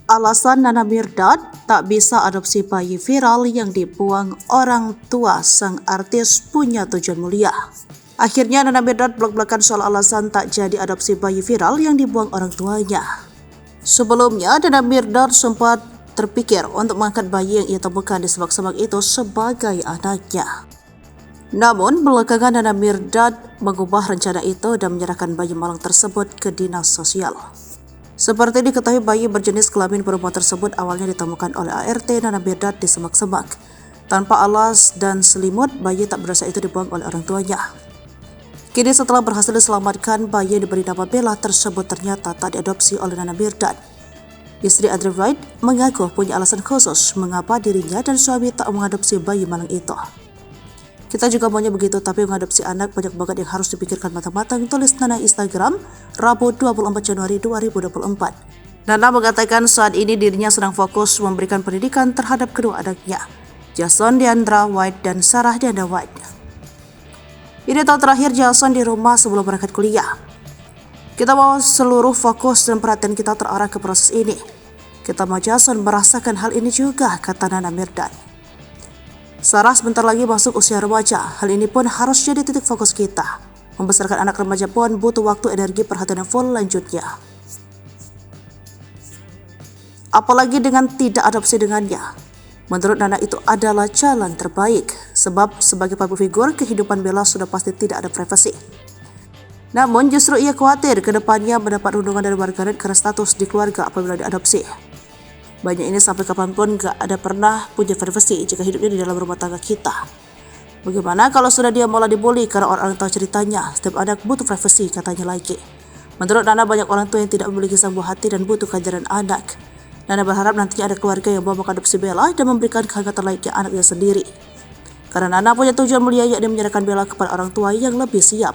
Alasan Nana Mirdad tak bisa adopsi bayi viral yang dibuang orang tua sang artis punya tujuan mulia. Akhirnya Nana Mirdad blak-blakan soal alasan tak jadi adopsi bayi viral yang dibuang orang tuanya. Sebelumnya, Nana Mirdad sempat terpikir untuk mengangkat bayi yang ia temukan di semak-semak itu sebagai anaknya. Namun, belakangan Nana Mirdad mengubah rencana itu dan menyerahkan bayi malang tersebut ke dinas sosial. Seperti diketahui, bayi berjenis kelamin perempuan tersebut awalnya ditemukan oleh ART Nana Mirdad di semak-semak. Tanpa alas dan selimut, bayi tak berdosa itu dibuang oleh orang tuanya. Kini setelah berhasil diselamatkan, bayi yang diberi nama Bella tersebut ternyata tak diadopsi oleh Nana Mirdad. Istri Andrew Wright mengaku punya alasan khusus mengapa dirinya dan suami tak mengadopsi bayi malang itu. Kita juga maunya begitu, tapi mengadopsi anak banyak banget yang harus dipikirkan matang-matang, tulis Nana Instagram, Rabu 24 Januari 2024. Nana mengatakan saat ini dirinya sedang fokus memberikan pendidikan terhadap kedua anaknya, Jason Deandra White dan Sarah Deandra White. Ini tahun terakhir Jason di rumah sebelum berangkat kuliah. Kita mau seluruh fokus dan perhatian kita terarah ke proses ini. Kita mau Jason merasakan hal ini juga, kata Nana Mirdad. Sarah sebentar lagi masuk usia remaja, hal ini pun harus jadi titik fokus kita. Membesarkan anak remaja pun butuh waktu, energi, perhatian yang full lanjutnya. Apalagi dengan tidak adopsi dengannya. Menurut Nana itu adalah jalan terbaik, sebab sebagai public figure, kehidupan Bella sudah pasti tidak ada privasi. Namun justru ia khawatir ke depannya mendapat rundungan dari warganet karena status di keluarga apabila diadopsi. Banyak ini sampai kapanpun gak ada pernah punya privasi jika hidupnya di dalam rumah tangga kita. Bagaimana kalau sudah dia malah dibully karena orang tahu ceritanya? Setiap anak butuh privasi, katanya lagi. Menurut Nana, banyak orang tua yang tidak memiliki sang buah hati dan butuh kehadiran anak. Nana berharap nantinya ada keluarga yang mau mengadopsi Bella dan memberikan kehangatan layaknya anaknya sendiri. Karena Nana punya tujuan mulia yakni menyerahkan Bella kepada orang tua yang lebih siap.